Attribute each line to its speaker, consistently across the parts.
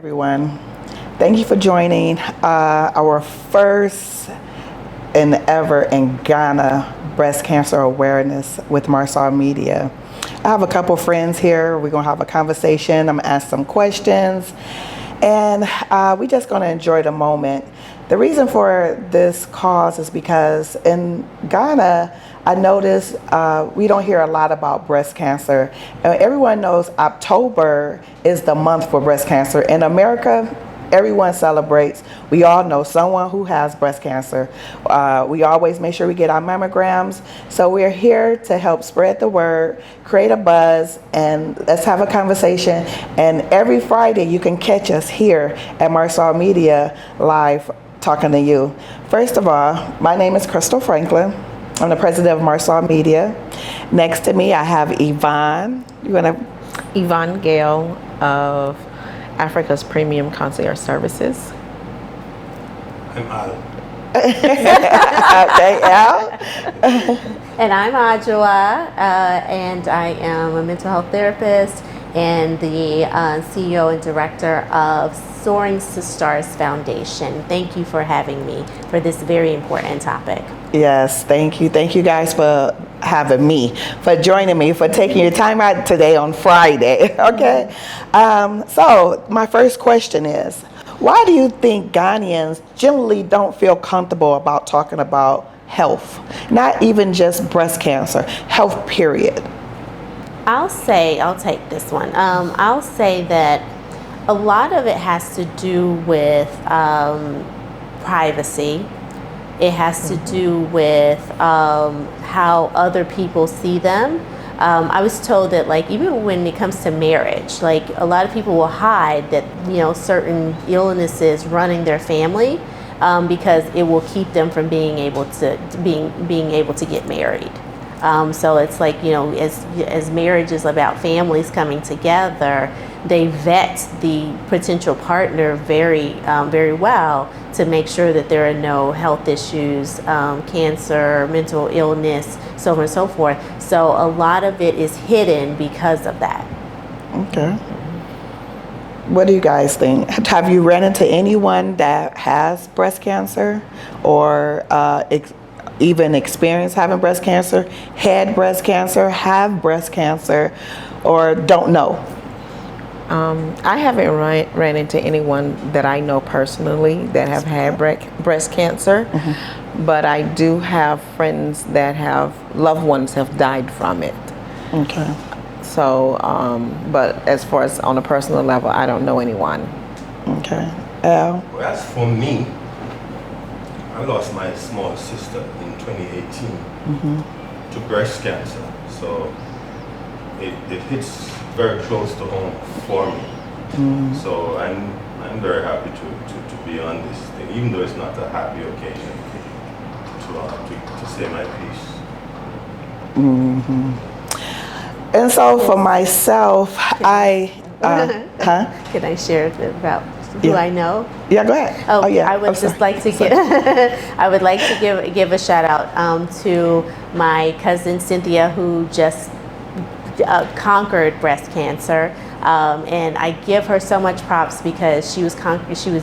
Speaker 1: everyone. Thank you for joining our first and ever in Ghana breast cancer awareness with Marsaw Media. I have a couple friends here. We're going to have a conversation. I'm going to ask some questions. And we're just going to enjoy the moment. The reason for this cause is because in Ghana, I noticed we don't hear a lot about breast cancer. Everyone knows October is the month for breast cancer. In America, everyone celebrates. We all know someone who has breast cancer. We always make sure we get our mammograms. So we're here to help spread the word, create a buzz, and let's have a conversation. And every Friday you can catch us here at Marsaw Media live talking to you. First of all, my name is Crystal Franklin. I'm the president of Marsaw Media. Next to me I have Yvonne.
Speaker 2: Yvonne Gale of Africa's Premium Concierge Services.
Speaker 3: I'm Al.
Speaker 1: Okay, Al.
Speaker 4: And I'm Ajua, and I am a mental health therapist and the CEO and director of Soaring to Stars Foundation. Thank you for having me for this very important topic.
Speaker 1: Yes, thank you. Thank you guys for having me, for joining me, for taking your time out today on Friday, okay? So my first question is, why do you think Ghanaians generally don't feel comfortable about talking about health? Not even just breast cancer, health period.
Speaker 4: I'll take this one. I'll say that a lot of it has to do with privacy. It has to do with how other people see them. I was told that, like, even when it comes to marriage, like, a lot of people will hide that, certain illnesses running their family because it will keep them from being able to get married. So it's like, as marriage is about families coming together, they vet the potential partner very well to make sure that there are no health issues, cancer, mental illness, so on and so forth. So a lot of it is hidden because of that.
Speaker 1: Okay. What do you guys think? Have you run into anyone that has breast cancer or even experienced having breast cancer, had breast cancer, have breast cancer, or don't know?
Speaker 2: I haven't ran into anyone that I know personally that have had breast cancer, but I do have friends that loved ones have died from it.
Speaker 1: Okay.
Speaker 2: So, but as far as on a personal level, I don't know anyone.
Speaker 1: Okay. Al?
Speaker 3: Well, as for me, I lost my small sister in 2018 to breast cancer. So it hits very close to home for me. So I'm very happy to be on this thing, even though it's not a happy occasion, to say my piece.
Speaker 1: And so for myself,
Speaker 4: Can I share about who I know?
Speaker 1: Yeah, go ahead.
Speaker 4: Oh yeah. I would like to give a shout out to my cousin Cynthia, who just conquered breast cancer, and I give her so much props because she was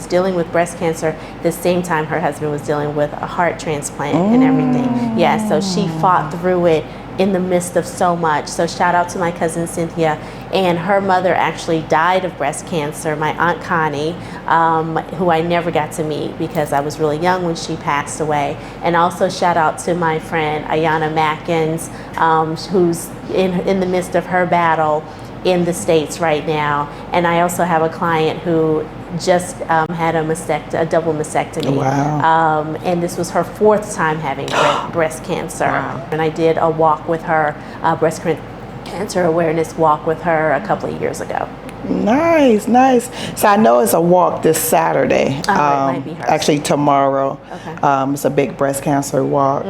Speaker 4: dealing with breast cancer the same time her husband was dealing with a heart transplant and everything. Yeah, so she fought through it in the midst of so much. So shout out to my cousin Cynthia. And her mother actually died of breast cancer, my Aunt Connie, who I never got to meet because I was really young when she passed away. And also shout out to my friend Ayana Mackins, who's in the midst of her battle in the States right now. And I also have a client who just had a double mastectomy.
Speaker 1: Wow.
Speaker 4: And this was her fourth time having breast cancer.
Speaker 1: Wow.
Speaker 4: And I did a walk with her, breast cancer awareness walk with her a couple of years ago.
Speaker 1: Nice. So I know it's a walk this Saturday.
Speaker 4: It might be hers.
Speaker 1: Actually tomorrow.
Speaker 4: Okay.
Speaker 1: It's a big breast cancer walk.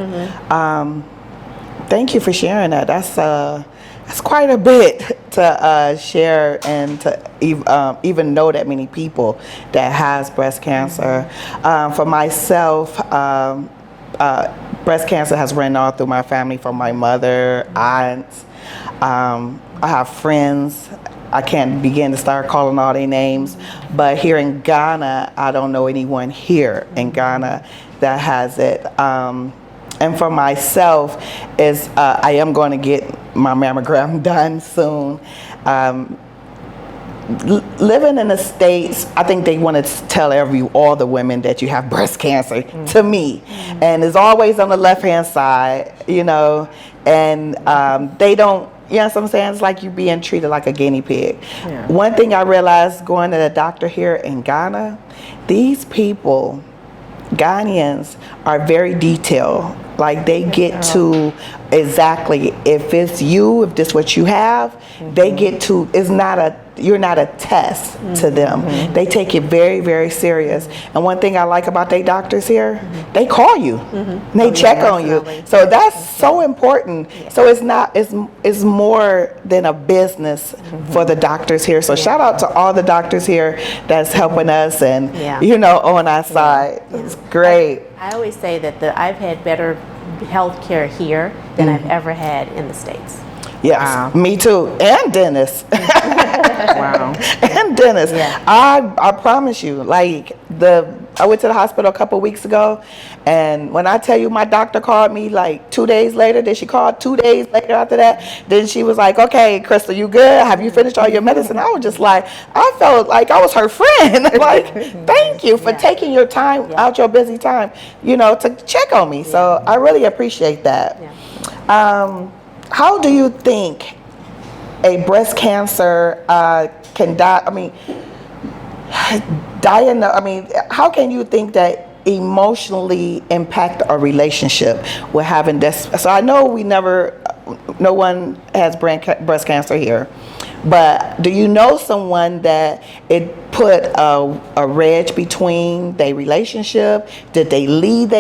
Speaker 1: Thank you for sharing that. That's quite a bit to share and to even know that many people that has breast cancer. For myself, breast cancer has run all through my family, from my mother, aunts. I have friends I can't begin to start calling all their names, but here in Ghana, I don't know anyone here in Ghana that has it. And for myself, is I am going to get my mammogram done soon. Living in the States, I think they want to tell all the women that you have breast cancer, to me. And it's always on the left-hand side, you know, and they don't, you know what I'm saying? It's like you being treated like a guinea pig.
Speaker 2: Yeah.
Speaker 1: One thing I realized going to the doctor here in Ghana, these people, Ghanaians, are very detailed. Like they get to exactly if it's you, if this what you have, they get to. You're not a test to them. They take it very, very serious. And one thing I like about their doctors here, they call you, and they check on you. So that's so important. So it's more than a business for the doctors here. So shout out to all the doctors here that's helping us and you know, on our side. It's great.
Speaker 4: I always say that I've had better health care here than I've ever had in the States.
Speaker 1: Yes,
Speaker 2: Wow.
Speaker 1: me too. And Dennis.
Speaker 2: Wow.
Speaker 1: And Dennis.
Speaker 4: Yeah.
Speaker 1: I promise you, like I went to the hospital a couple weeks ago, and when I tell you my doctor called me like 2 days later, then she called 2 days later after that, then she was like, okay, Crystal, you good? Have you finished all your medicine? I was just like, I felt like I was her friend. Like, thank you for taking your time out your busy time, you know, to check on me. So I really appreciate that. How do you think a breast cancer can die? I mean, how can you think that emotionally impact a relationship with having this? So I know no one has breast cancer here, but do you know someone that it put a wedge between their relationship? Did they leave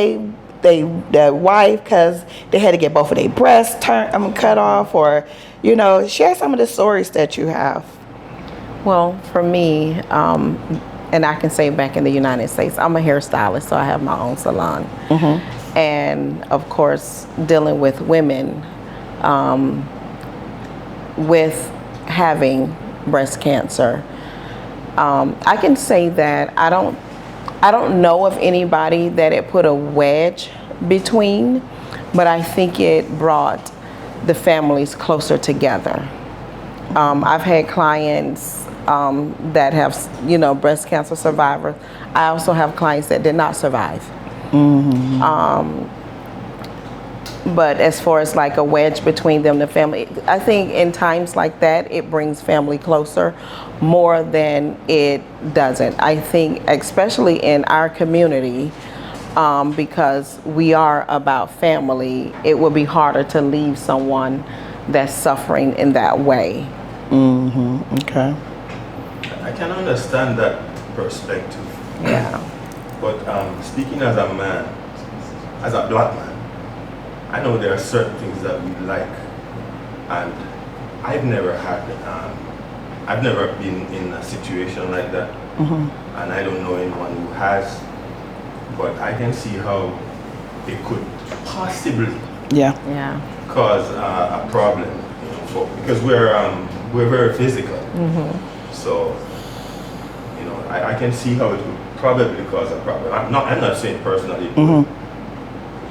Speaker 1: their wife because they had to get both of their breasts cut off, or, you know, share some of the stories that you have.
Speaker 2: Well, for me, and I can say back in the United States, I'm a hairstylist, so I have my own salon. And of course, dealing with women with having breast cancer, I can say that I don't know of anybody that it put a wedge between, but I think it brought the families closer together. I've had clients that have, you know, breast cancer survivors. I also have clients that did not survive. But as far as like a wedge between them and the family, I think in times like that, it brings family closer more than it doesn't. I think especially in our community, because we are about family, it would be harder to leave someone that's suffering in that way.
Speaker 1: Okay.
Speaker 3: I can understand that perspective.
Speaker 2: Yeah.
Speaker 3: But speaking as a man, as a black man, I know there are certain things that we like, and I've never been in a situation like that, and I don't know anyone who has, but I can see how it could possibly cause a problem, you know, because we're very physical. So, you know, I can see how it could probably cause a problem. I'm not saying personally, because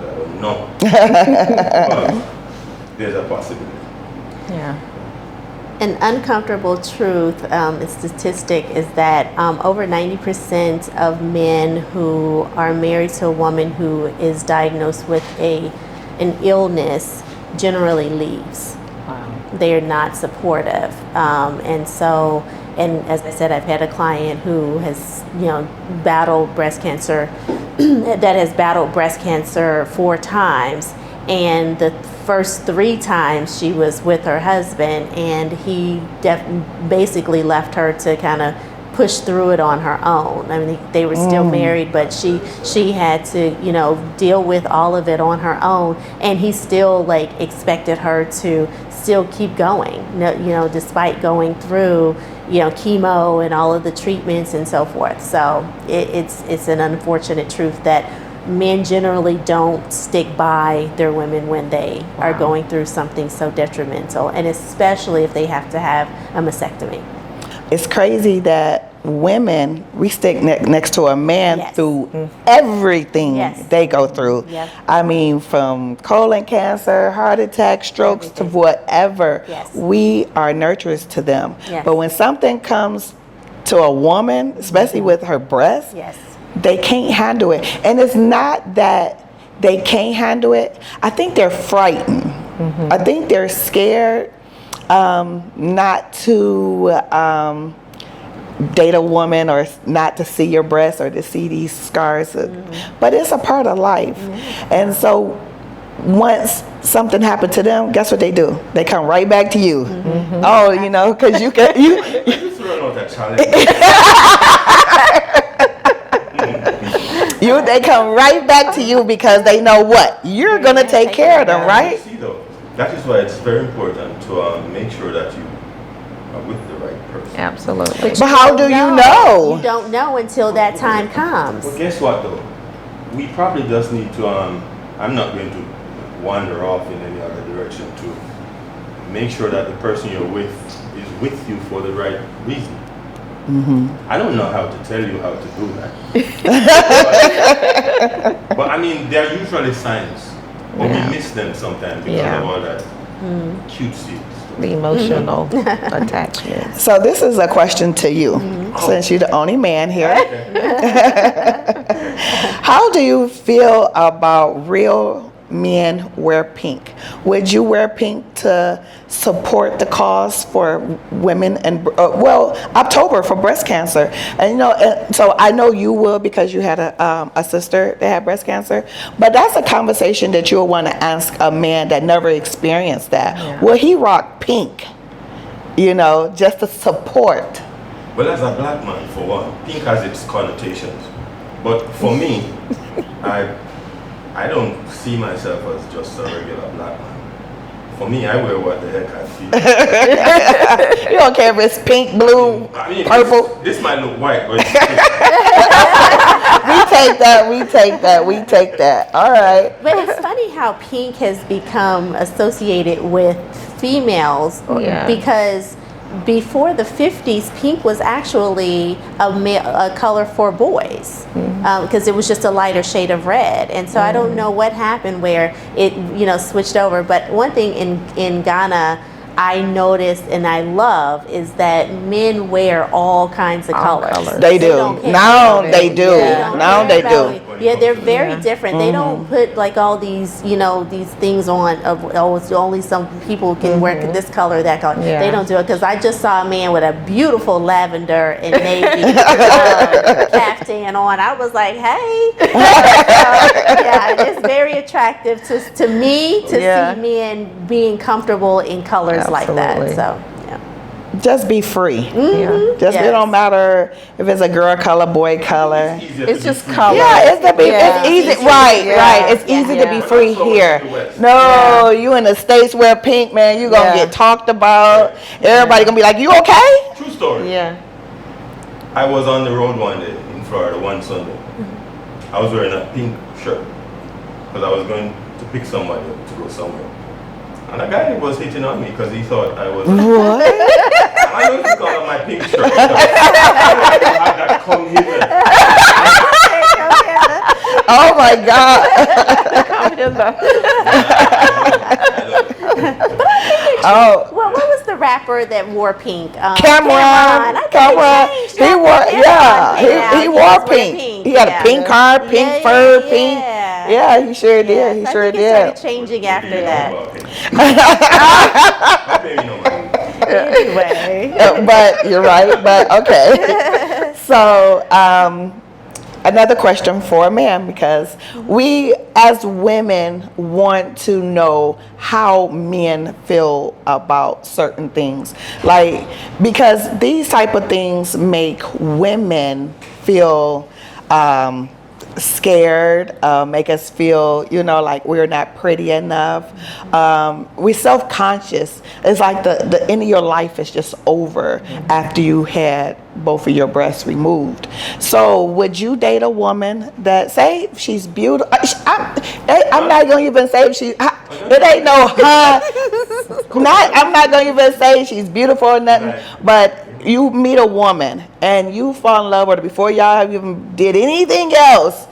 Speaker 3: I don't know, but there's a possibility.
Speaker 2: Yeah.
Speaker 4: An uncomfortable truth, a statistic, is that over 90% of men who are married to a woman who is diagnosed with an illness generally leaves.
Speaker 2: Wow.
Speaker 4: They are not supportive, and as I said, I've had a client who has, you know, battled breast cancer, that has battled breast cancer 4 times, and the first 3 times she was with her husband, and he basically left her to kind of push through it on her own. I mean, they were still married, but she had to, you know, deal with all of it on her own, and he still like expected her to still keep going, you know, despite going through, you know, chemo and all of the treatments and so forth. So it's an unfortunate truth that men generally don't stick by their women when they are going through something so detrimental, and especially if they have to have a mastectomy.
Speaker 1: It's crazy that women, we stick next to a man
Speaker 4: Yes.
Speaker 1: through everything
Speaker 4: Yes.
Speaker 1: they go through.
Speaker 4: Yep.
Speaker 1: I mean, from colon cancer, heart attack, strokes, to
Speaker 4: Everything.
Speaker 1: whatever.
Speaker 4: Yes.
Speaker 1: We are nurturers to them.
Speaker 4: Yes.
Speaker 1: But when something comes to a woman, especially with her breast,
Speaker 4: Yes.
Speaker 1: they can't handle it. And it's not that they can't handle it. I think they're frightened. I think they're scared not to date a woman, or not to see your breasts, or to see these scars. But it's a part of life. And so once something happened to them, guess what they do? They come right back to you. Oh, you know, because you can.
Speaker 3: You just run out that challenge.
Speaker 1: They come right back to you because they know what? You're going to take care of them, right?
Speaker 3: See, though, that is why it's very important to make sure that you are with the right person.
Speaker 2: Absolutely.
Speaker 1: But how do you know?
Speaker 4: You don't know until that time comes.
Speaker 3: Well, guess what, though? We probably just need to, I'm not going to wander off in any other direction, to make sure that the person you're with is with you for the right reason. I don't know how to tell you how to do that. but I mean, there are usually signs, but we miss them sometimes because of all that cutesy stuff.
Speaker 2: The emotional attachment.
Speaker 1: So this is a question to you, since you're the only man here. How do you feel about real men wear pink? Would you wear pink to support the cause for women and October for breast cancer? And you know, so I know you will, because you had a sister that had breast cancer. But that's a conversation that you'll want to ask a man that never experienced that.
Speaker 2: Yeah.
Speaker 1: Will he rock pink? You know, just to support.
Speaker 3: Well, as a black man, for one, pink has its connotations. But for me, I don't see myself as just a regular black man. For me, I wear what the heck I feel.
Speaker 1: You don't care if it's pink, blue,
Speaker 3: I mean,
Speaker 1: purple.
Speaker 3: This might look white, but it's
Speaker 1: We take that. All right.
Speaker 4: But it's funny how pink has become associated with females,
Speaker 2: Yeah.
Speaker 4: because before the 50s, pink was actually a color for boys, because it was just a lighter shade of red. And so I don't know what happened where it, switched over. But one thing in Ghana I noticed and I love is that men wear all kinds of
Speaker 2: All
Speaker 4: colors.
Speaker 2: colors.
Speaker 1: They do.
Speaker 4: don't care.
Speaker 1: Now they do.
Speaker 4: don't
Speaker 1: Now
Speaker 4: care
Speaker 1: they do.
Speaker 4: about- Yeah, they're very different. They don't put like all these, these things on of it's only some people can wear this color, that color.
Speaker 2: Yeah.
Speaker 4: They don't do it, because I just saw a man with a beautiful lavender and navy caftan on. I was like, hey. Yeah, it's very attractive to me to
Speaker 1: Yeah.
Speaker 4: see men being comfortable in colors like that.
Speaker 2: Absolutely.
Speaker 4: So, yeah.
Speaker 1: Just be free.
Speaker 2: Yeah.
Speaker 1: Just
Speaker 4: Yes.
Speaker 1: it don't matter if it's a girl color, boy color.
Speaker 3: easier
Speaker 2: It's
Speaker 3: to
Speaker 2: just
Speaker 3: be free.
Speaker 2: color.
Speaker 1: Yeah, it's
Speaker 2: Yeah.
Speaker 1: easy.
Speaker 4: It's
Speaker 1: Right,
Speaker 4: easy.
Speaker 1: right. It's
Speaker 4: Yeah.
Speaker 1: easy to be
Speaker 2: Yeah.
Speaker 1: free
Speaker 3: But also
Speaker 1: here.
Speaker 3: in the West.
Speaker 1: No, you in the States wear pink, man. You gonna
Speaker 2: Yeah.
Speaker 1: get talked about. Everybody gonna be like, "You okay?"
Speaker 3: True story.
Speaker 2: Yeah.
Speaker 3: I was on the road one day in Florida one Sunday. I was wearing a pink shirt because I was going to pick somebody up to go somewhere. And a guy was hitting on me because he thought I was.
Speaker 1: What?
Speaker 3: I know it's because of my pink shirt. I had that come hither.
Speaker 1: Oh my God. Oh,
Speaker 4: Well, what was the rapper that wore pink?
Speaker 1: Cameron.
Speaker 4: I think
Speaker 1: Cameron.
Speaker 4: they changed
Speaker 1: He
Speaker 4: that
Speaker 1: wore,
Speaker 4: for
Speaker 1: yeah.
Speaker 4: Cameron.
Speaker 1: He
Speaker 4: was
Speaker 1: wore
Speaker 4: wearing
Speaker 1: pink. He had
Speaker 4: yeah.
Speaker 1: a pink car, pink
Speaker 4: Yeah,
Speaker 1: fur,
Speaker 4: yeah,
Speaker 1: pink.
Speaker 4: yeah.
Speaker 1: Yeah, he sure did.
Speaker 4: Yes,
Speaker 1: He
Speaker 4: I
Speaker 1: sure
Speaker 4: think it
Speaker 1: did.
Speaker 4: started changing after that.
Speaker 3: Baby, no mind.
Speaker 4: Anyway.
Speaker 1: But you're right. But okay. So another question for a man, because we as women want to know how men feel about certain things, like, because these type of things make women feel scared, make us feel, like we're not pretty enough. We're self-conscious. It's like the end of your life is just over after you had both of your breasts removed. So would you date a woman that, say she's beautiful? I'm not going to even say if she, it ain't no, I'm not going to even say she's beautiful or nothing,
Speaker 3: Right.
Speaker 1: but you meet a woman and you fall in love with her before y'all even did anything else,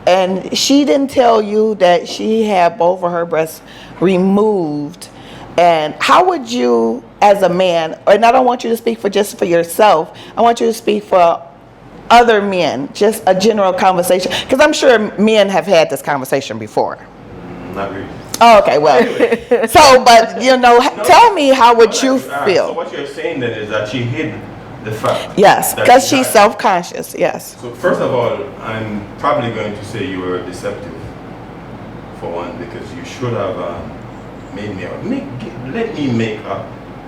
Speaker 1: and she didn't tell you that she had both of her breasts removed. And how would you, as a man, and I don't want you to speak just for yourself, I want you to speak for other men, just a general conversation, because I'm sure men have had this conversation before.
Speaker 3: Not really.
Speaker 1: Oh, okay, well, so, but, tell me, how would you
Speaker 3: So
Speaker 1: feel?
Speaker 3: what you're saying then is that she hid the fact.
Speaker 1: Yes,
Speaker 3: that
Speaker 1: because
Speaker 3: she
Speaker 1: she's
Speaker 3: had-
Speaker 1: self-conscious, yes.
Speaker 3: So first of all, I'm probably going to say you were deceptive, for one, because you should have let me make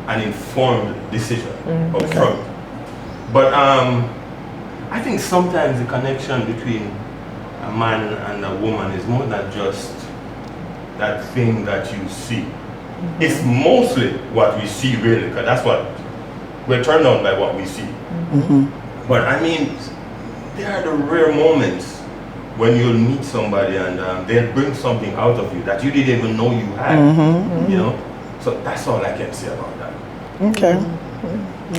Speaker 3: an informed decision up front. But I think sometimes the connection between a man and a woman is more than just that thing that you see. It's mostly what we see, really, because that's what we're turned on by, what we see. But I mean, there are the rare moments when you'll meet somebody and they'll bring something out of you that you didn't even know you had. So that's all I can say about that.
Speaker 1: Okay.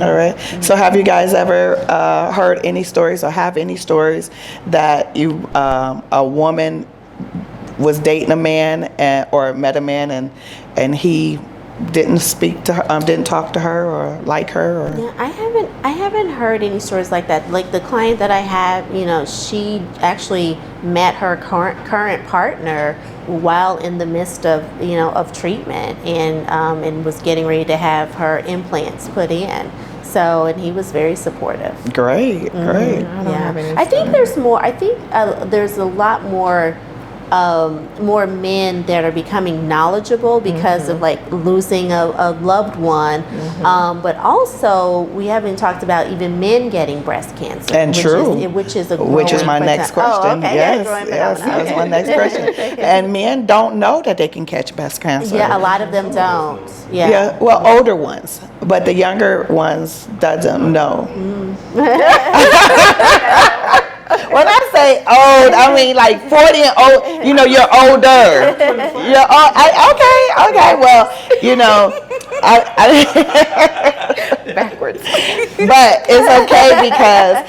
Speaker 1: All right. So have you guys ever heard any stories or have any stories that a woman was dating a man or met a man and he didn't speak to her, didn't talk to her or like her? Or?
Speaker 4: Yeah, I haven't heard any stories like that. Like the client that I have, she actually met her current partner while in the midst of of treatment, and was getting ready to have her implants put in. So, and he was very supportive.
Speaker 1: Great, great.
Speaker 2: I don't have any
Speaker 4: I think there's more. I think there's a lot more men that are becoming knowledgeable because of like losing a loved one, but also we haven't talked about even men getting breast cancer,
Speaker 1: And
Speaker 4: which is a
Speaker 1: which is my
Speaker 4: growing
Speaker 1: next
Speaker 4: phenomenon.
Speaker 1: question.
Speaker 4: Oh, okay.
Speaker 1: Yes,
Speaker 4: Growing
Speaker 1: yes,
Speaker 4: phenomenon.
Speaker 1: that was my next question. And men don't know that they can catch breast cancer.
Speaker 4: Yeah, a lot of them don't. Yeah.
Speaker 1: Yeah, well, older ones, but the younger ones doesn't know. When I say old, I mean like 40 and old. You're older. You're old. Okay. Well,
Speaker 2: backwards.
Speaker 1: but it's okay because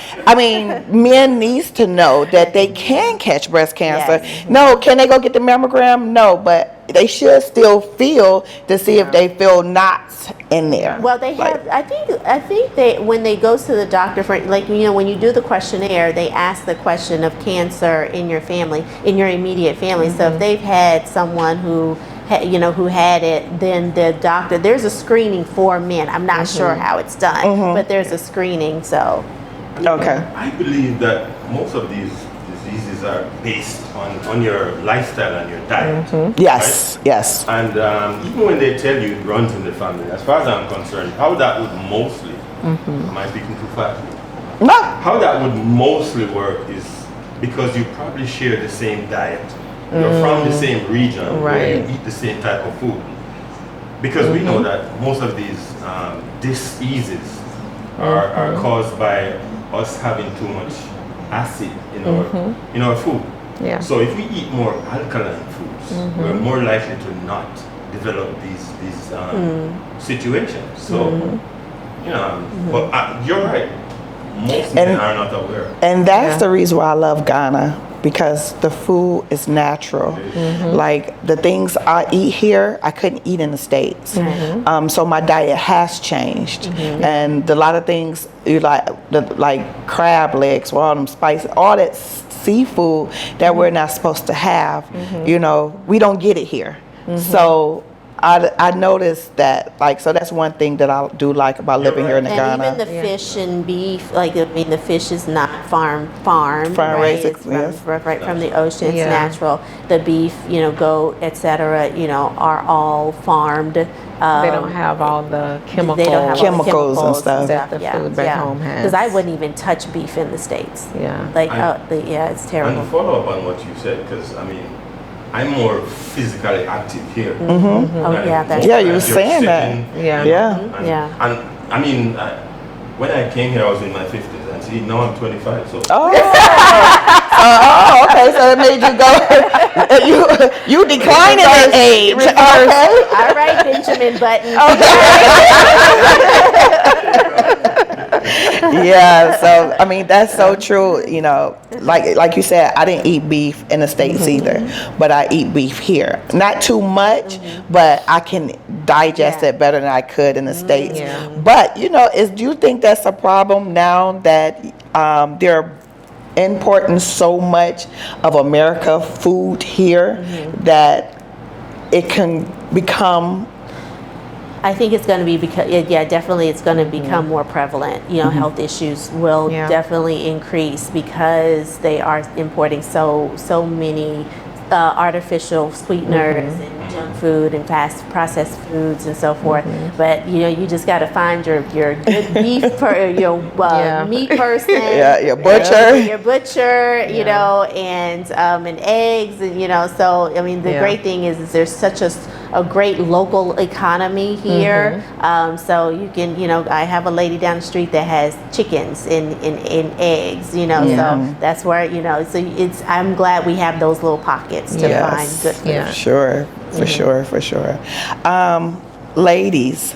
Speaker 1: men needs to know that they can catch breast cancer.
Speaker 4: Yes.
Speaker 1: No, can they go get the mammogram? No, but they should still feel to see if they feel knots in there.
Speaker 4: Well, they have. I think they, when they go to the doctor for, like, when you do the questionnaire, they ask the question of cancer in your family, in your immediate family. So if they've had someone who had it, then the doctor, there's a screening for men. I'm not sure how it's done, but there's a screening. So
Speaker 1: Okay.
Speaker 3: I believe that most of these diseases are based on your lifestyle and your diet.
Speaker 1: Yes, yes.
Speaker 3: And even when they tell you it runs in the family, as far as I'm concerned, how that would mostly, am I speaking too fast?
Speaker 1: No.
Speaker 3: How that would mostly work is because you probably share the same diet. You're from the same region where you
Speaker 2: Right.
Speaker 3: eat the same type of food. Because we know that most of these diseases are caused by us having too much acid in our food.
Speaker 2: Yeah.
Speaker 3: So if we eat more alkaline foods, we're more likely to not develop these situations. So, but you're right. Most men are not aware.
Speaker 1: And that's the reason why I love Ghana, because the food is natural. Like the things I eat here, I couldn't eat in the States. So my diet has changed. And a lot of things, like crab legs, all them spices, all that seafood that we're not supposed to have, we don't get it here. So I noticed that, so that's one thing that I do like about living here in
Speaker 4: and
Speaker 1: Ghana.
Speaker 4: even the fish and beef, the fish is not farmed, right?
Speaker 1: raised,
Speaker 4: It's
Speaker 1: yes.
Speaker 4: right from the ocean. It's
Speaker 2: Yeah.
Speaker 4: natural. The beef, goat, etc., are all farmed
Speaker 2: They don't have all the chemicals.
Speaker 4: They don't have all the
Speaker 1: Chemicals and stuff.
Speaker 2: that the food back home has.
Speaker 4: Because I wouldn't even touch beef in the States.
Speaker 2: Yeah.
Speaker 4: Like, it's terrible.
Speaker 3: And follow up on what you said, because I mean, I'm more physically active here.
Speaker 4: Oh, yeah, that's
Speaker 1: Yeah, you were
Speaker 3: You're
Speaker 1: saying that.
Speaker 3: sitting,
Speaker 2: Yeah.
Speaker 1: Yeah.
Speaker 3: And,
Speaker 4: Yeah.
Speaker 3: and I mean, when I came here, I was in my 50s, and see, now I'm 25. So
Speaker 1: Oh, okay. So it made you go. you declining in age. Okay.
Speaker 4: All right, Benjamin Button.
Speaker 1: Yeah. So I mean, that's so true. You know, like you said, I didn't eat beef in the States either, but I eat beef here. Not too much, but I can digest it better than I could in the States.
Speaker 2: Yeah.
Speaker 1: But you know, do you think that's a problem now that they're importing so much of America food here that it can become?
Speaker 4: I think it's going to be because, definitely it's going to become more prevalent. You know, health issues will definitely increase because they are importing so many artificial sweeteners and junk food and fast processed foods and so forth. But you know, you just got to find your good beef meat person.
Speaker 1: Yeah, your butcher.
Speaker 4: Your butcher, you know, and eggs, and you know. So I mean, the great thing is there's such a great local economy here. So you can, you know, I have a lady down the street that has chickens and eggs, you know. So that's where, you know, so I'm glad we have those little pockets to find good food.
Speaker 2: Yeah.
Speaker 1: For sure. Ladies,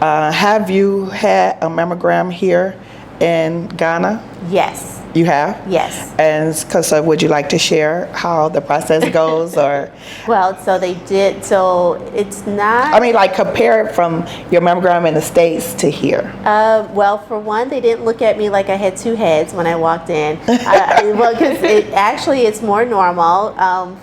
Speaker 1: have you had a mammogram here in Ghana?
Speaker 4: Yes.
Speaker 1: You have?
Speaker 4: Yes.
Speaker 1: And so would you like to share how the process goes, or?
Speaker 4: Well, so they did. So it's not.
Speaker 1: I mean, like compare it from your mammogram in the States to here.
Speaker 4: Well, for one, they didn't look at me like I had two heads when I walked in. Well, because it's more normal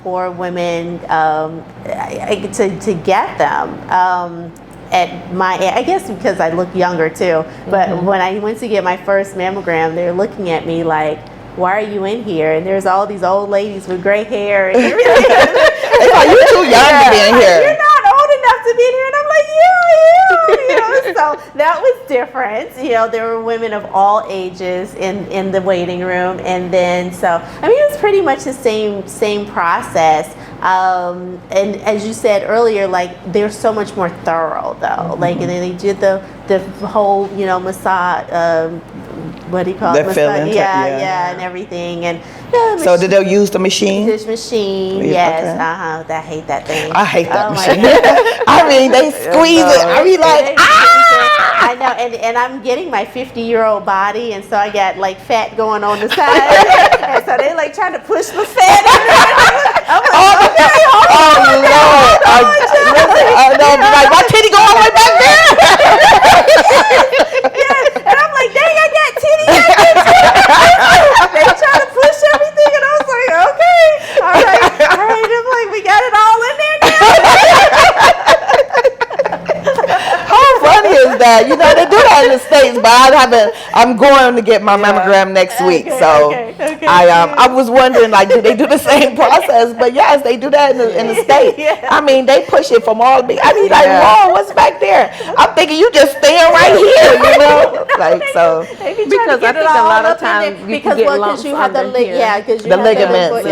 Speaker 4: for women to get them. At my age, I guess because I look younger too, but when I went to get my first mammogram, they were looking at me like, why are you in here? And there's all these old ladies with gray hair and everything.
Speaker 1: They're like, you're too young to be in here.
Speaker 4: You're not old enough to be in here. And I'm like, yeah, I am. You know, so that was different. You know, there were women of all ages in the waiting room. And then, so, I mean, it was pretty much the same process. And as you said earlier, like, they're so much more thorough though. Like, and then they did the whole, you know, massage, what do you call it?
Speaker 1: The filling,
Speaker 4: yeah, and everything. And
Speaker 1: so did they use the machine?
Speaker 4: this machine,
Speaker 1: Yeah,
Speaker 4: yes.
Speaker 1: okay.
Speaker 4: I hate that thing.
Speaker 1: I hate that
Speaker 4: Oh my
Speaker 1: machine.
Speaker 4: God.
Speaker 1: I mean, they squeeze it. I mean, like,
Speaker 4: I know, and I'm getting my 50-year-old body, and so I got like fat going on the side, and so they like trying to push the fat in there. I'm like, okay, hold on.
Speaker 1: Lord. I know, like, my titty go all the way back there.
Speaker 4: And I'm like, dang, I got titties. They trying to push everything, and I was like, okay, all right. I'm like, we got it all in there now.
Speaker 1: How funny is that? You know, they do that in the States, but I'm going to get my mammogram next week. So
Speaker 4: Okay.
Speaker 1: I was wondering, like, do they do the same process? But yes, they do that in the States.
Speaker 4: Yeah.
Speaker 1: I mean, they push it from all big. I mean, like, whoa, what's back there? I'm thinking you just stand right here, you know? Like, so.
Speaker 2: Because I think a lot of times you can get lumps
Speaker 4: you have the
Speaker 2: under here.
Speaker 4: because you
Speaker 1: The
Speaker 4: have
Speaker 1: ligaments,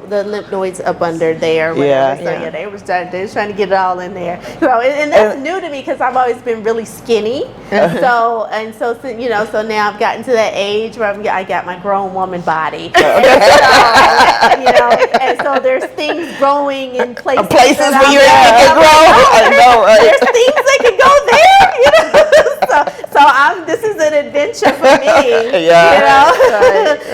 Speaker 4: the lymph nodes up under there.
Speaker 1: Yeah.
Speaker 4: So they were trying to get it all in there. So and that's new to me because I've always been really skinny. So you know, so now I've gotten to that age where I got my grown woman body. And so, you know, and so there's things growing in places
Speaker 1: Places
Speaker 4: that
Speaker 1: where
Speaker 4: I'm
Speaker 1: you
Speaker 4: like,
Speaker 1: can grow. I know, right?
Speaker 4: there's things that can go there, you know. So this is an adventure for me.
Speaker 1: Yeah.
Speaker 4: You know?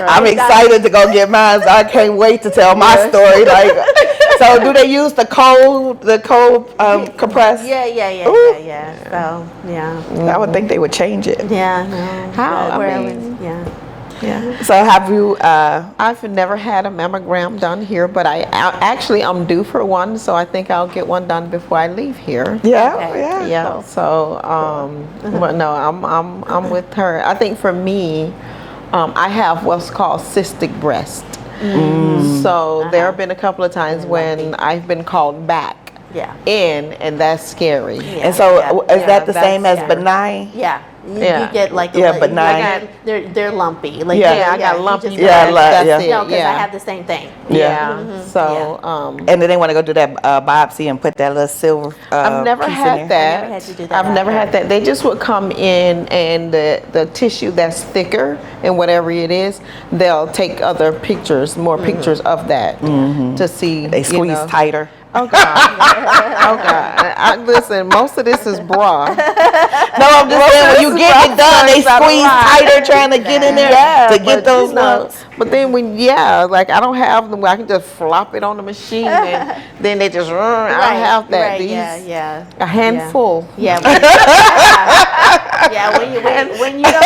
Speaker 2: Right.
Speaker 1: I'm excited to go get mine. So I can't wait to tell my story. Like, so do they use the cold compress?
Speaker 4: Yeah.
Speaker 1: Ooh.
Speaker 4: So yeah.
Speaker 1: I would think they would change it.
Speaker 4: Yeah. No.
Speaker 2: How?
Speaker 4: But
Speaker 2: I
Speaker 4: where
Speaker 2: mean-
Speaker 4: yeah.
Speaker 2: Yeah.
Speaker 1: So have you?
Speaker 2: I've never had a mammogram done here, but I'm due for one, so I think I'll get one done before I leave here.
Speaker 1: Yeah,
Speaker 4: Okay.
Speaker 1: yeah.
Speaker 2: Yeah. So, but no, I'm with her. I think for me, I have what's called cystic breast. So there have been a couple of times when I've been called back in, and that's scary.
Speaker 1: And so is that the same as benign?
Speaker 4: Yeah. You get like
Speaker 1: benign.
Speaker 4: They're lumpy. Like
Speaker 2: I got lumpy.
Speaker 1: That's
Speaker 4: it. No, because I have the same thing.
Speaker 2: So
Speaker 1: and then they want to go do that biopsy and put that little silver.
Speaker 2: I've never
Speaker 1: piece in
Speaker 2: had
Speaker 1: there.
Speaker 2: that.
Speaker 4: I never had to do that.
Speaker 2: I've never had that. They just would come in, and the tissue that's thicker and whatever it is, they'll take other pictures, more pictures of that to see.
Speaker 1: They squeeze tighter.
Speaker 2: Oh God! Oh God! Listen, most of this is bra.
Speaker 1: No, I'm just saying when you get it done, they squeeze tighter trying to get in there to get those lumps.
Speaker 2: But then like I don't have them where I can just flop it on the machine and then they just run. I don't have that.
Speaker 4: Right,
Speaker 2: These,
Speaker 4: yeah.
Speaker 2: a handful.
Speaker 4: Yeah. Yeah, when you don't when you don't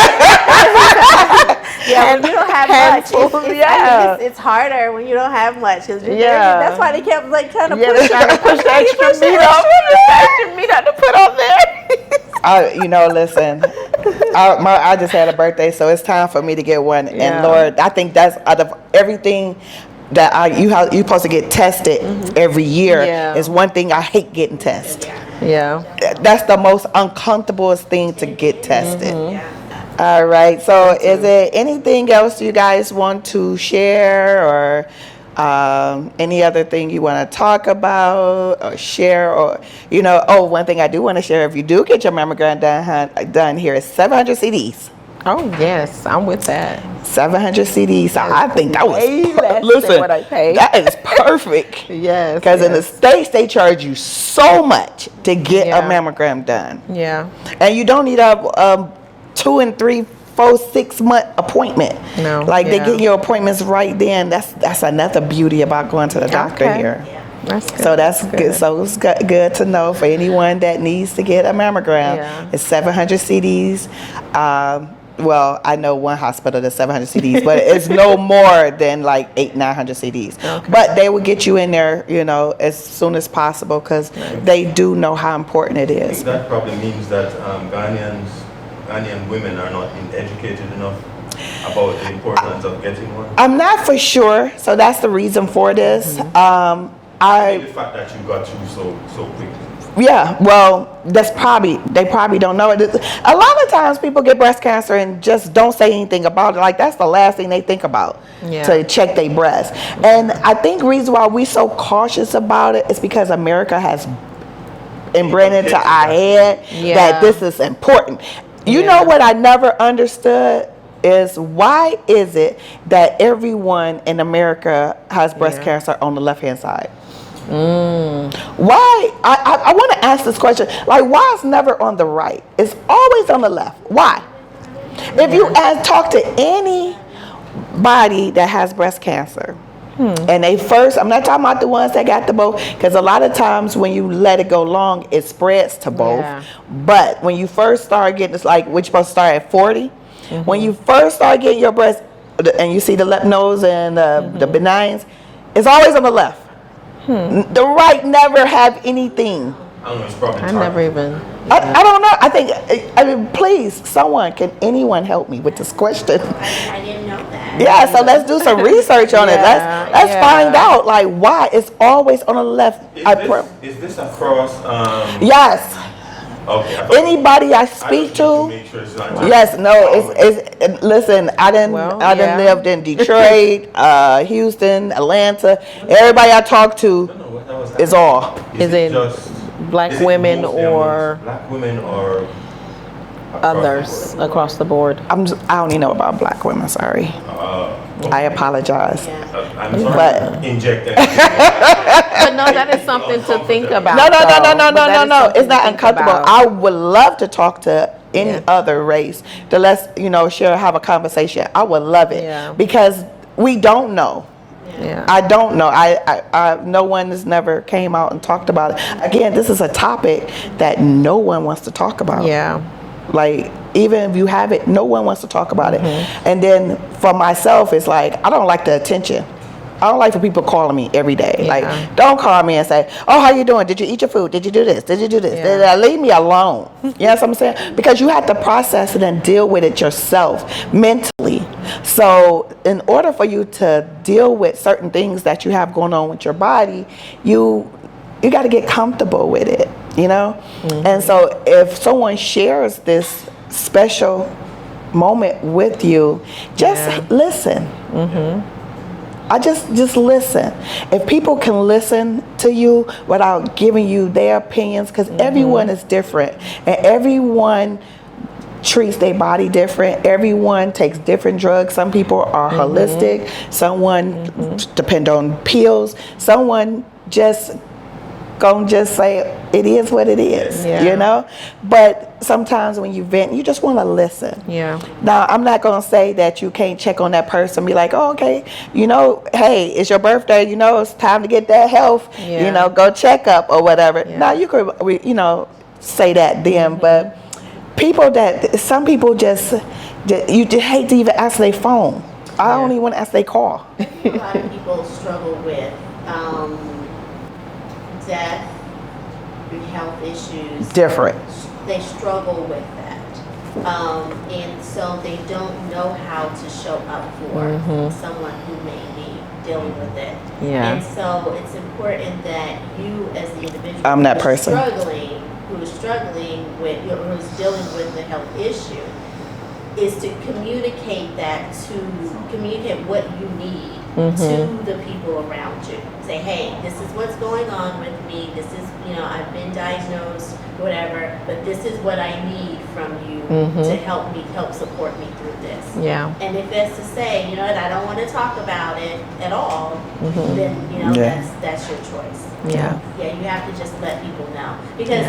Speaker 4: have much, it's harder when you don't have much. That's why they kept like trying to push
Speaker 2: the extra meat off. Extra meat to put on there.
Speaker 1: Listen, I just had a birthday, so it's time for me to get one.
Speaker 2: Yeah.
Speaker 1: And Lord, I think that's out of everything that you're supposed to get tested every year.
Speaker 2: Yeah.
Speaker 1: Is one thing I hate getting tested.
Speaker 2: Yeah.
Speaker 1: That's the most uncomfortablest thing to get tested. All right. So, is there anything else you guys want to share, or any other thing you want to talk about or share, or one thing I do want to share, if you do get your mammogram done here, is 700 CDs.
Speaker 2: Oh yes, I'm with that.
Speaker 1: 700 CDs. So I think that was
Speaker 2: less than what I paid.
Speaker 1: That is perfect.
Speaker 2: Yes.
Speaker 1: Because in the States they charge you so much to get a mammogram done.
Speaker 2: Yeah.
Speaker 1: And you don't need a 2 and 3, 4, 6 month appointment.
Speaker 2: No.
Speaker 1: Like they get your appointments right then. That's another beauty about going to the doctor here.
Speaker 2: That's good.
Speaker 1: So that's good. So it's good to know for anyone that needs to get a mammogram.
Speaker 2: Yeah.
Speaker 1: It's 700 CDs. Well, I know one hospital that's 700 CDs, but it's no more than like 800-900 CDs.
Speaker 2: Okay.
Speaker 1: But they will get you in there, as soon as possible, because they do know how important it is.
Speaker 3: That probably means that Ghanaian women are not educated enough about the importance of getting one.
Speaker 1: I'm not for sure, so that's the reason for this.
Speaker 3: The fact that you got through so quickly.
Speaker 1: Yeah, well, they probably don't know it. A lot of times people get breast cancer and just don't say anything about it. Like that's the last thing they think about to check their breast. And I think the reason why we're so cautious about it is because America has inbred into our head that this is important. You know what I never understood is why is it that everyone in America has breast cancer on the left-hand side? Why? I want to ask this question. Like, why is never on the right? It's always on the left. Why? If you talk to anybody that has breast cancer, and I'm not talking about the ones that got the both, because a lot of times when you let it go long, it spreads to both. Yeah. But when you first start getting, it's like we're supposed to start at 40. When you first start getting your breast, and you see the left nose and the benigns, it's always on the left. The right never have anything.
Speaker 3: I don't know, it's probably
Speaker 2: I never even.
Speaker 1: I don't know. I mean, please, can anyone help me with this question?
Speaker 4: I didn't know that.
Speaker 1: Yeah, so let's do some research on it. Let's find out, like, why it's always on the left.
Speaker 3: Is this across?
Speaker 1: Yes.
Speaker 3: Okay.
Speaker 1: Anybody I speak to, yes, no, it's listen, I done lived in Detroit, Houston, Atlanta. Everybody I talk to is all.
Speaker 2: Is it just black women or others across the board?
Speaker 1: I don't even know about black women, sorry. I apologize.
Speaker 3: I'm sorry to inject that.
Speaker 2: But no, that is something to think about.
Speaker 1: No. It's not uncomfortable. I would love to talk to any other race to have a conversation. I would love it because we don't know.
Speaker 2: Yeah.
Speaker 1: I don't know. I no one has never came out and talked about it. Again, this is a topic that no one wants to talk about.
Speaker 2: Yeah.
Speaker 1: Like, even if you have it, no one wants to talk about it. And then for myself, it's like, I don't like the attention. I don't like for people calling me every day.
Speaker 2: Yeah.
Speaker 1: Like, don't call me and say, oh, how you doing? Did you eat your food? Did you do this? Did you do this?
Speaker 2: Yeah.
Speaker 1: Leave me alone. You know what I'm saying? Because you have to process it and deal with it yourself mentally. So in order for you to deal with certain things that you have going on with your body, you you got to get comfortable with it, you know? And so if someone shares this special moment with you, just listen. I just listen. If people can listen to you without giving you their opinions, because everyone is different and everyone treats their body different. Everyone takes different drugs. Some people are holistic. Someone depend on pills. Someone just gonna just say it is what it is, you know? But sometimes when you vent, you just want to listen. Now, I'm not gonna say that you can't check on that person, be like, oh, okay, you know, hey, it's your birthday, you know, it's time to get that health, you know, go check up or whatever. Now, you could, you know, say that then, but some people just you just hate to even answer their phone. I don't even want to answer their call.
Speaker 4: A lot of people struggle with death and health issues.
Speaker 1: Different.
Speaker 4: They struggle with that. And so they don't know how to show up for someone who may be dealing with it. And so it's important that you as the individual
Speaker 1: I'm that person.
Speaker 4: who is struggling with, who's dealing with the health issue, is to communicate what you need to the people around you. Say, hey, this is what's going on with me. This is, you know, I've been diagnosed, whatever, but this is what I need from you to help support me through this. And if that's to say, you know what, I don't want to talk about it at all, then, you know, that's your choice. You have to just let people know, because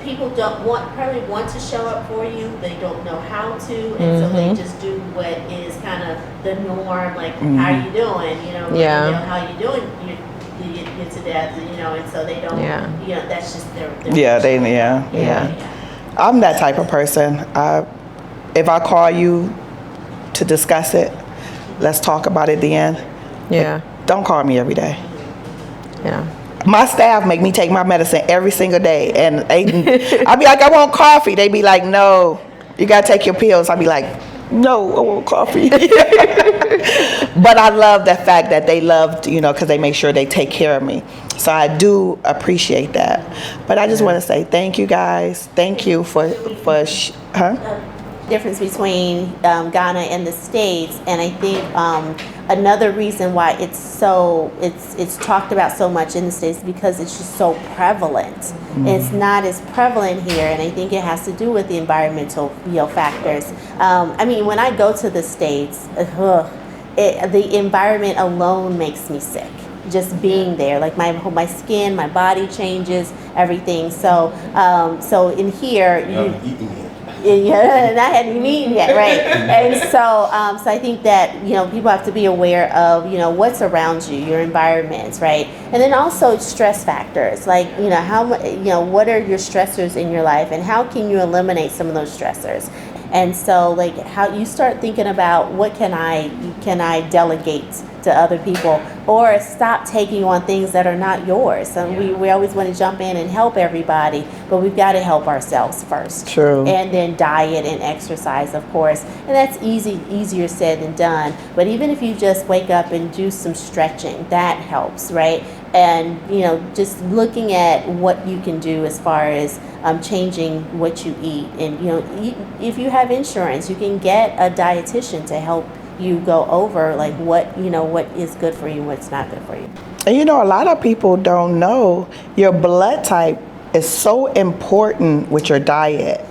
Speaker 4: people probably want to show up for you, they don't know how to, and so they just do what is kind of the norm, like, how are you doing, you know, you know, how you doing, you to death, you know, and so they don't, you know, that's just their I'm that type of person. If I call you to discuss it, let's talk about it then. Don't call me every day. My staff make me take my medicine every single day, and I'd be like, I want coffee. They be like, no, you gotta take your pills. I'd be like, no, I want coffee. But I love the fact that they loved, you know, because they make sure they take care of me. So I do appreciate that. But I just want to say thank you guys. Thank you for difference between Ghana and the States, and I think another reason why it's talked about so much in the States is because it's just so prevalent. It's not as prevalent here, and I think it has to do with the environmental, you know, factors. I mean, when I go to the States, the environment alone makes me sick. Just being there, like my skin, my body changes, everything. So in here, and I hadn't even eaten yet, right? And so I think that, you know, people have to be aware of, you know, what's around you, your environments, right? And then also stress factors, like, you know, what are your stressors in your life, and how can you eliminate some of those stressors? And so, like, how you start thinking about what can I delegate to other people, or stop taking on things that are not yours. And we always want to jump in and help everybody, but we've got to help ourselves first.
Speaker 1: True.
Speaker 4: And then diet and exercise, of course. And that's easier said than done. But even if you just wake up and do some stretching, that helps, right? And, you know, just looking at what you can do as far as changing what you eat. And, you know, if you have insurance, you can get a dietitian to help you go over, like, what is good for you, what's not good for you.
Speaker 1: And, you know, a lot of people don't know your blood type is so important with your diet.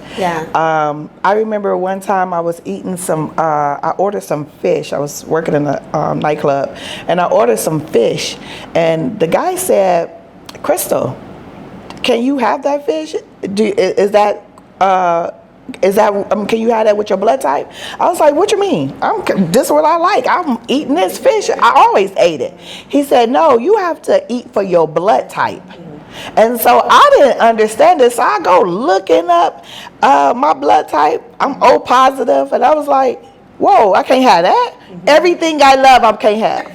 Speaker 1: I remember one time I was eating I ordered some fish. I was working in a nightclub, and I ordered some fish, and the guy said, Crystal, can you have that fish? Can you have that with your blood type? I was like, what you mean? This is what I like. I'm eating this fish. I always ate it. He said, no, you have to eat for your blood type. And so I didn't understand this. So I go looking up my blood type. I'm O positive. And I was like, whoa, I can't have that. Everything I love, I can't have.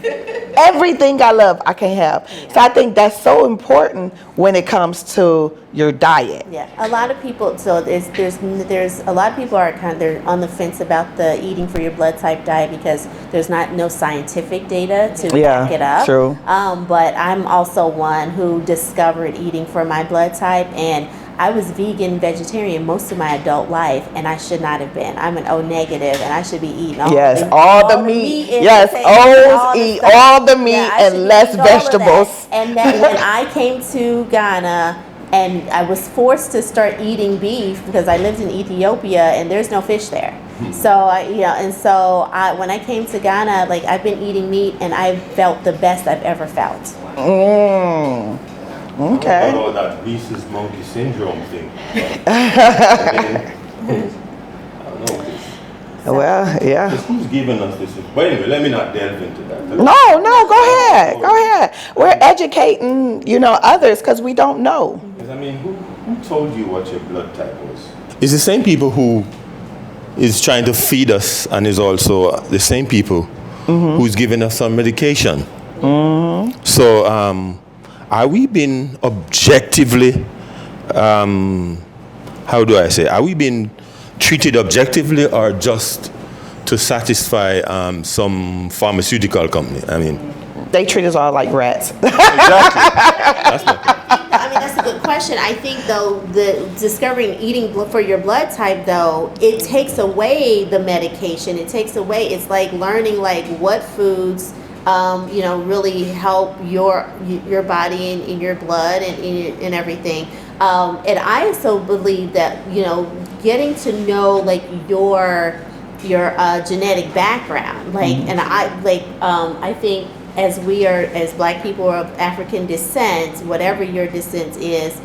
Speaker 1: everything I love, I can't have. So I think that's so important when it comes to your diet.
Speaker 4: Yeah, a lot of people. So there's a lot of people are they're on the fence about the eating for your blood type diet because there's no scientific data to back it up.
Speaker 1: True.
Speaker 4: But I'm also one who discovered eating for my blood type, and I was vegan, vegetarian most of my adult life, and I should not have been. I'm an O negative, and I should be eating all
Speaker 1: the meat. Yes, O's eat all the meat and less vegetables.
Speaker 4: And then when I came to Ghana, and I was forced to start eating beef because I lived in Ethiopia and there's no fish there. So when I came to Ghana, like I've been eating meat and I felt the best I've ever felt.
Speaker 1: Okay.
Speaker 3: I don't know that rhesus monkey syndrome thing. I don't know.
Speaker 1: Well, yeah.
Speaker 3: Who's giving us this? But anyway, let me not delve into that.
Speaker 1: No, go ahead. We're educating, others because we don't know.
Speaker 3: Because I mean, who told you what your blood type was? It's the same people who is trying to feed us, and is also the same people who's giving us some medication. So, are we being objectively, how do I say? Are we being treated objectively or just to satisfy some pharmaceutical company? I mean,
Speaker 1: they treat us all like rats.
Speaker 3: Exactly. That's my point.
Speaker 4: I mean, that's a good question. I think, though, the discovering eating for your blood type, though, it takes away the medication. It takes away, it's like learning, like, what foods, really help your body and your blood and everything. And I also believe that, getting to know, like, your genetic background, like, and I think as Black people of African descent, whatever your descent is,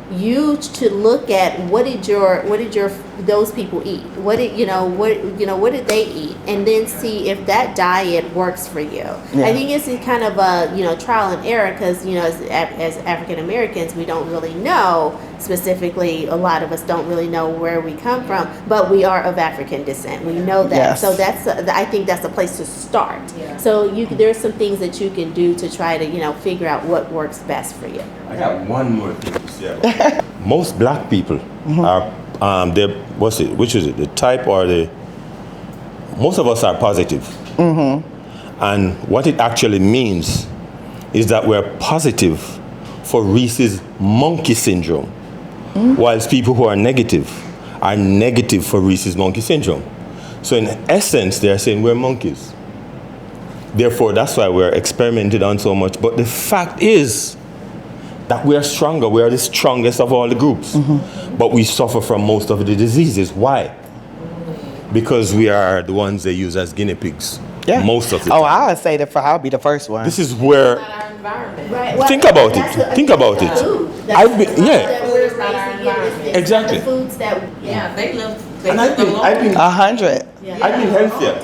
Speaker 4: you should look at what did those people eat? What did they eat? And then see if that diet works for you.
Speaker 1: Yeah.
Speaker 4: I think it's kind of a trial and error because as African Americans we don't really know specifically. A lot of us don't really know where we come from, but we are of African descent. We know that.
Speaker 1: Yes.
Speaker 4: So I think that's a place to start. Yeah. So there's some things that you can do to try to figure out what works best for you.
Speaker 3: I got one more thing to say about that. Most Black people are, which is it, the type or the, most of us are positive. And what it actually means is that we're positive for rhesus monkey syndrome, whilst people who are negative for rhesus monkey syndrome. So in essence, they're saying we're monkeys. Therefore, that's why we're experimented on so much. But the fact is that we are stronger. We are the strongest of all the groups. But we suffer from most of the diseases. Why? Because we are the ones they use as guinea pigs.
Speaker 1: Yeah.
Speaker 3: Most of the time.
Speaker 1: I would say that I'll be the first one.
Speaker 3: This is where,
Speaker 2: Not our environment.
Speaker 4: Right. Well,
Speaker 3: think about
Speaker 4: that's
Speaker 3: it.
Speaker 4: what-
Speaker 3: Think about it.
Speaker 4: Food.
Speaker 3: I've been, yeah.
Speaker 4: That we're
Speaker 2: It's not our
Speaker 4: raising in this-
Speaker 2: environment.
Speaker 3: Exactly.
Speaker 4: The foods that
Speaker 2: Yeah, they live.
Speaker 3: And I've been
Speaker 1: 100.
Speaker 3: healthier.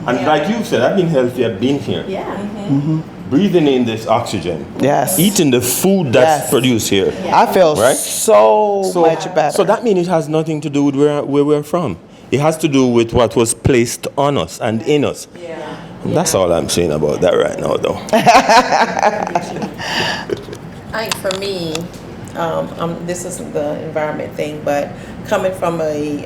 Speaker 3: And like you said, I've been healthier being here.
Speaker 4: Yeah.
Speaker 3: Breathing in this oxygen.
Speaker 1: Yes.
Speaker 3: Eating the food that's
Speaker 1: Yes.
Speaker 3: produced here.
Speaker 1: I feel
Speaker 3: Right?
Speaker 1: so much better.
Speaker 3: So that means it has nothing to do with where we're from. It has to do with what was placed on us and in us.
Speaker 2: Yeah.
Speaker 3: And that's all I'm saying about that right now, though.
Speaker 2: For me, this isn't the environment thing, but coming from a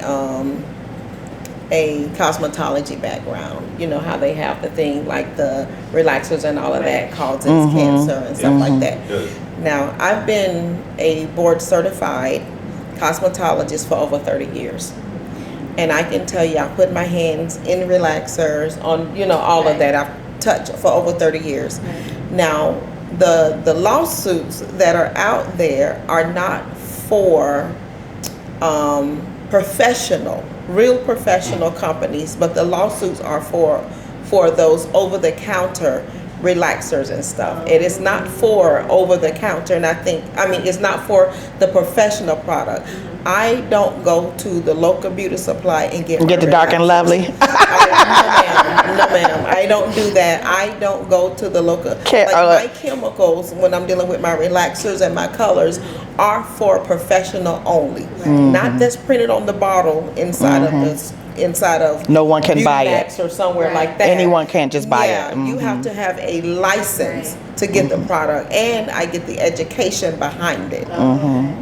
Speaker 2: cosmetology background, how they have the thing like the relaxers and all of that causes cancer and stuff like that.
Speaker 3: Yes.
Speaker 2: Now, I've been a board certified cosmetologist for over 30 years. And I can tell you, I put my hands in relaxers on, all of that. I've touched for over 30 years. Now, the lawsuits that are out there are not for real professional companies, but the lawsuits are for those over-the-counter relaxers and stuff. It is not for over-the-counter, and it's not for the professional product. I don't go to the local beauty supply and get
Speaker 1: the Dark and Lovely.
Speaker 2: No, ma'am. I don't do that. I don't go to the local. My chemicals, when I'm dealing with my relaxers and my colors, are for professional only. Not that's printed on the bottle inside of
Speaker 5: inside of
Speaker 1: No one can
Speaker 5: Beauty
Speaker 1: buy it.
Speaker 5: Max or somewhere
Speaker 4: Right.
Speaker 5: like that.
Speaker 1: Anyone can't just buy it.
Speaker 5: You have to have a license to get the product, and I get the education behind it.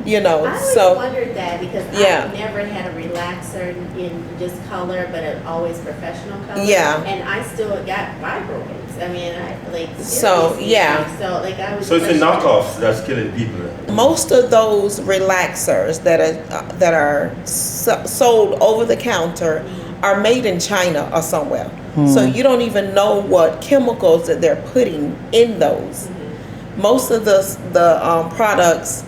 Speaker 5: You know,
Speaker 4: I always
Speaker 5: so
Speaker 4: wondered that because
Speaker 5: Yeah.
Speaker 4: I never had a relaxer in just color, but it always professional color.
Speaker 5: Yeah.
Speaker 4: And I still got fibroids. I mean, I like.
Speaker 5: So,
Speaker 4: seriously.
Speaker 5: yeah.
Speaker 4: So like I was.
Speaker 3: So it's the
Speaker 4: questioning-
Speaker 3: knockoffs that's killing people.
Speaker 5: most of those relaxers that are sold over the counter are made in China or somewhere. So you don't even know what chemicals that they're putting in those. Most of the products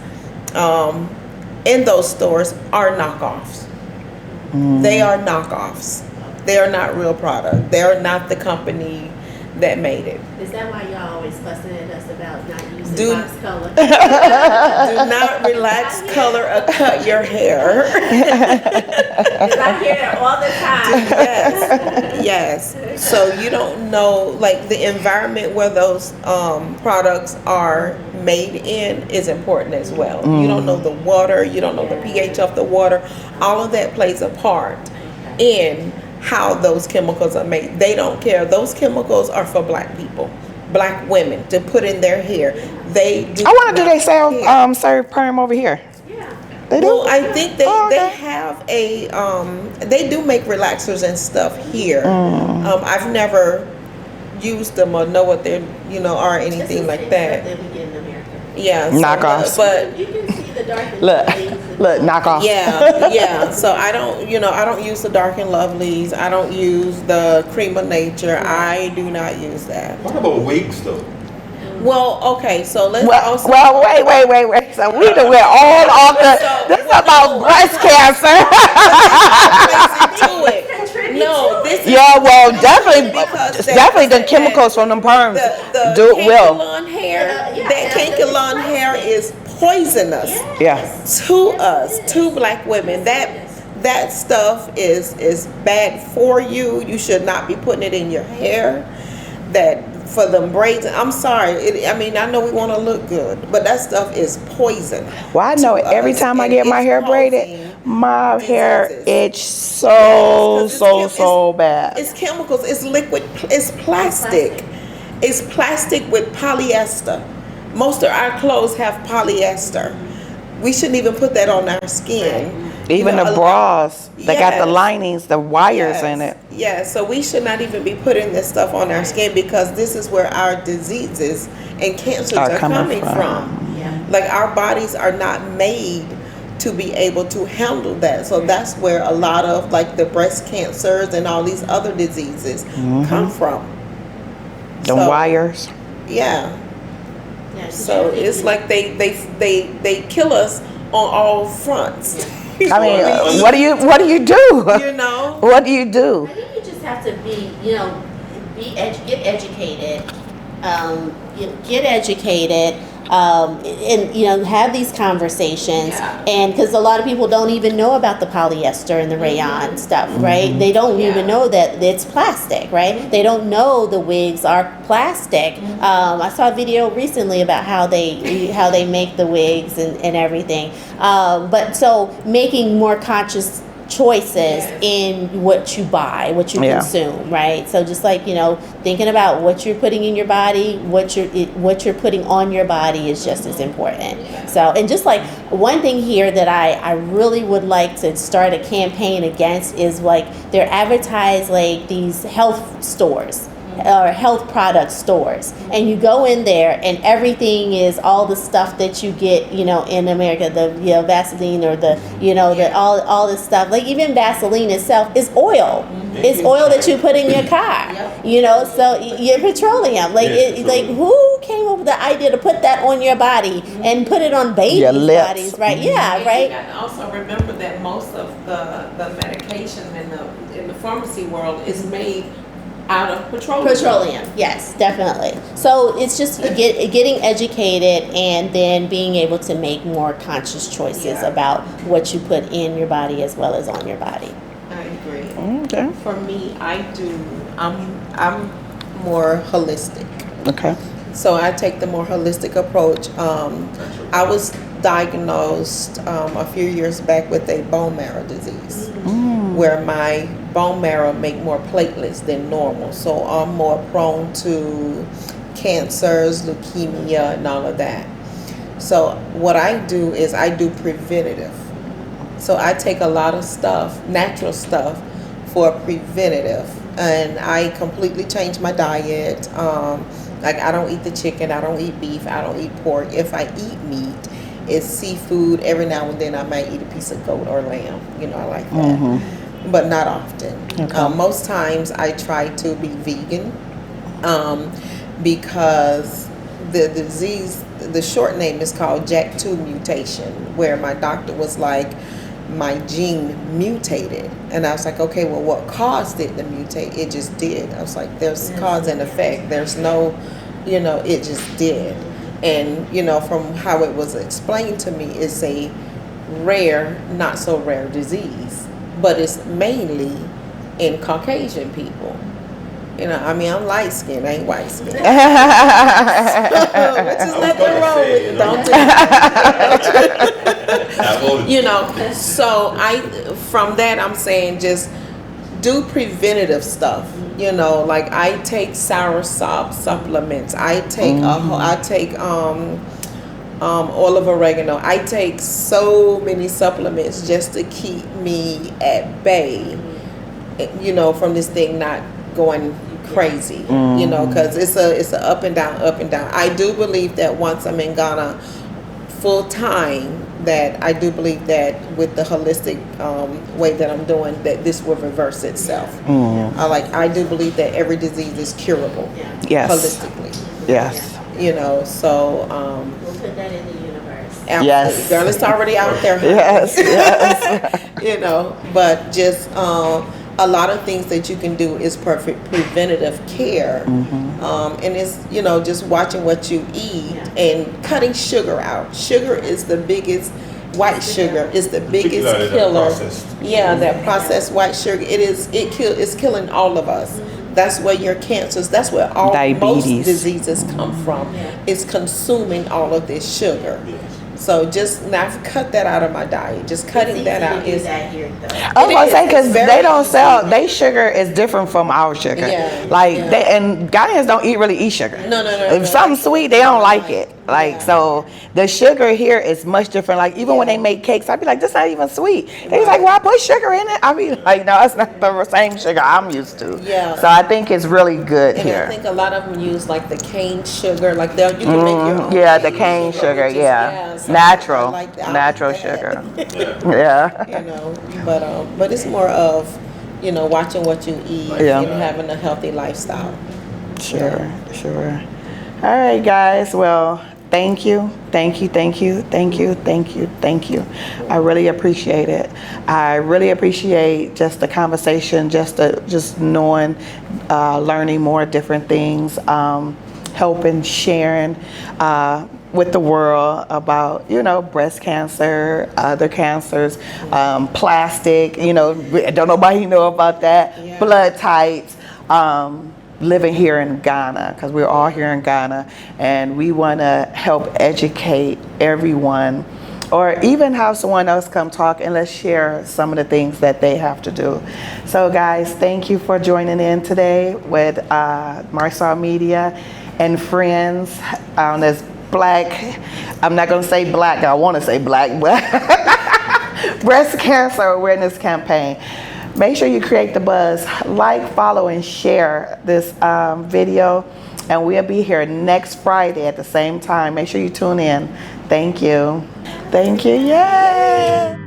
Speaker 5: in those stores are knockoffs. They are knockoffs. They are not real product. They are not the company that made it.
Speaker 4: Is that why y'all always fussing at us about not using
Speaker 5: Do-
Speaker 4: box color?
Speaker 5: Do not relax, color, or cut your hair.
Speaker 4: Because I hear that all the time.
Speaker 5: Yes. So you don't know, like the environment where those products are made in is important as well. You don't know the water, you don't know the pH of the water. All of that plays a part in how those chemicals are made. They don't care. Those chemicals are for black people, black women to put in their hair. They do
Speaker 1: I wonder, do
Speaker 5: not
Speaker 1: they sell
Speaker 5: care.
Speaker 1: serve perm over here?
Speaker 4: Yeah.
Speaker 1: They do.
Speaker 5: Well, I think they,
Speaker 1: Oh,
Speaker 5: they
Speaker 1: okay.
Speaker 5: have a they do make relaxers and stuff here. I've never used them or know what they're or anything like that.
Speaker 4: That we get in America.
Speaker 5: Yeah,
Speaker 1: Knockoffs.
Speaker 5: But
Speaker 4: You can see the dark and
Speaker 1: Look,
Speaker 4: lovelies and-
Speaker 1: look, knock off.
Speaker 5: yeah. So I don't use the Dark and Lovelies. I don't use the Cream of Nature. I do not use that.
Speaker 3: What about wigs though?
Speaker 5: Well, okay. So let's
Speaker 1: Well,
Speaker 5: also.
Speaker 1: wait. So we done went all off the. This is about breast cancer.
Speaker 5: into it. No, this is
Speaker 1: Yeah, well, definitely,
Speaker 5: because
Speaker 1: it's
Speaker 5: that-
Speaker 1: definitely the
Speaker 5: that-
Speaker 1: chemicals from them perms
Speaker 5: the
Speaker 1: do it well.
Speaker 5: cankerlon hair.
Speaker 4: Yeah,
Speaker 5: That cankerlon hair is poisonous
Speaker 1: Yeah.
Speaker 5: to us, to black women. That stuff is bad for you. You should not be putting it in your hair. That for them braids. I'm sorry. I know we want to look good, but that stuff is poison.
Speaker 1: Well, I know
Speaker 5: to
Speaker 1: every
Speaker 5: us,
Speaker 1: time I
Speaker 5: and
Speaker 1: get my
Speaker 5: it's
Speaker 1: hair braided,
Speaker 5: causing
Speaker 1: my hair
Speaker 5: diseases.
Speaker 1: itch
Speaker 5: Yes, 'cause
Speaker 1: so bad.
Speaker 5: It's chemicals. It's liquid. It's plastic. It's plastic with polyester. Most of our clothes have polyester. We shouldn't even put that on our skin.
Speaker 1: Even the bras, they got the
Speaker 5: Yes.
Speaker 1: linings, the wires in it.
Speaker 5: Yeah, so we should not even be putting this stuff on our skin because this is where our diseases and cancers
Speaker 1: Are
Speaker 5: are
Speaker 1: coming
Speaker 5: coming
Speaker 1: from.
Speaker 5: from.
Speaker 4: Yeah.
Speaker 5: Like our bodies are not made to be able to handle that. So that's where a lot of like the breast cancers and all these other diseases come from.
Speaker 1: The
Speaker 5: So,
Speaker 1: wires.
Speaker 5: Yeah.
Speaker 4: Yeah,
Speaker 5: So it's like they kill us on all fronts.
Speaker 1: I mean, what do you do?
Speaker 5: You know?
Speaker 1: What do you do?
Speaker 4: I think you just have to be, get educated, get educated, and have these conversations.
Speaker 2: Yeah.
Speaker 4: And because a lot of people don't even know about the polyester and the rayon stuff, right? They don't even know that it's plastic, right? They don't know the wigs are plastic. I saw a video recently about how they make the wigs and everything. But so making more conscious choices in what you buy, what you
Speaker 1: Yeah.
Speaker 4: consume, right? So just like thinking about what you're putting in your body, what you're putting on your body is just as important. So, and just like one thing here that I really would like to start a campaign against is like they're advertised like these health stores or health product stores, and you go in there and everything is all the stuff that you get in America, the Vaseline or the the all this stuff, like even Vaseline itself is oil. It's oil that you put in your car, so your petroleum, like like who came up with the idea to put that on your body and put it on babies'
Speaker 1: Your lips.
Speaker 4: bodies, right? Yeah,
Speaker 2: And
Speaker 4: right.
Speaker 2: you got to also remember that most of the medication in the pharmacy world is made out of
Speaker 4: Petroleum, yes, definitely. So it's just getting educated and then being able to make more conscious choices about what you put in your body as well as on your body.
Speaker 2: I agree.
Speaker 1: Okay.
Speaker 2: For me, I'm
Speaker 5: More holistic.
Speaker 1: Okay.
Speaker 5: So I take the more holistic approach. I was diagnosed a few years back with a bone marrow disease, where my bone marrow make more platelets than normal. So I'm more prone to cancers, leukemia, and all of that. So what I do is I do preventative. So I take a lot of stuff, natural stuff, for preventative. And I completely change my diet. Like I don't eat the chicken, I don't eat beef, I don't eat pork. If I eat meat, it's seafood. Every now and then I might eat a piece of goat or lamb. You know, I like that. But not often.
Speaker 1: Okay.
Speaker 5: Most times I try to be vegan because the disease, the short name is called JAK2 mutation, where my doctor was like, my gene mutated. And I was like, okay, well, what caused it to mutate? It just did. I was like, there's cause and effect. There's no, it just did. And, from how it was explained to me, it's a rare, not so rare disease, but it's mainly in Caucasian people. I'm light skinned, I ain't white skinned. Which is nothing wrong with it. Don't do it. So from that, I'm saying just do preventative stuff. Like I take soursop supplements. I take oil of oregano. I take so many supplements just to keep me at bay. From this thing not going crazy, because it's a up and down, up and down. I do believe that once I'm in Ghana full time, that I do believe that with the holistic way that I'm doing, that this will reverse itself. I do believe that every disease is curable.
Speaker 1: Yes.
Speaker 5: Holistically.
Speaker 1: Yes.
Speaker 5: So
Speaker 4: we'll put that in the universe.
Speaker 5: absolutely.
Speaker 1: Yes.
Speaker 5: Girl, it's already out there.
Speaker 1: Yes. Yes.
Speaker 5: But just a lot of things that you can do is perfect preventative care. And it's, just watching what you eat and cutting sugar out. Sugar is the biggest, white sugar is the biggest
Speaker 3: Particularly
Speaker 5: killer.
Speaker 3: that processed.
Speaker 5: That processed white sugar, it's killing all of us. That's where your cancers, that's where most
Speaker 1: Diabetes.
Speaker 5: diseases come from. It's consuming all of this sugar. So just now cut that out of my diet. Just cutting that out is.
Speaker 1: I was gonna say, because they don't sell, they sugar is different from our sugar. They, and Ghanaians don't really eat sugar.
Speaker 5: No.
Speaker 1: If something's sweet, they don't like it. So the sugar here is much different. Like even when they make cakes, I'd be like, this not even sweet. They're like, well, I put sugar in it. I'd be like, no, it's not the same sugar I'm used to. So I think it's really good
Speaker 5: and
Speaker 1: here.
Speaker 5: I think a lot of them use like the cane sugar, like you can make your own.
Speaker 1: The cane sugar,
Speaker 5: so
Speaker 1: natural,
Speaker 5: I like that.
Speaker 1: natural sugar.
Speaker 5: But it's more of, watching what you eat and having a healthy lifestyle.
Speaker 1: Sure. All right, guys. Well, thank you. I really appreciate it. I really appreciate just the conversation, just knowing, learning more different things, helping, sharing with the world about, breast cancer, other cancers, plastic, don't nobody know about that, blood types, living here in Ghana, because we're all here in Ghana, and we want to help educate everyone, or even have someone else come talk and let's share some of the things that they have to do. So guys, thank you for joining in today with Marsaw Media and friends on this Black, I'm not going to say black, I want to say black, but breast cancer awareness campaign. Make sure you create the buzz, like, follow, and share this video. And we'll be here next Friday at the same time. Make sure you tune in. Thank you. Yay!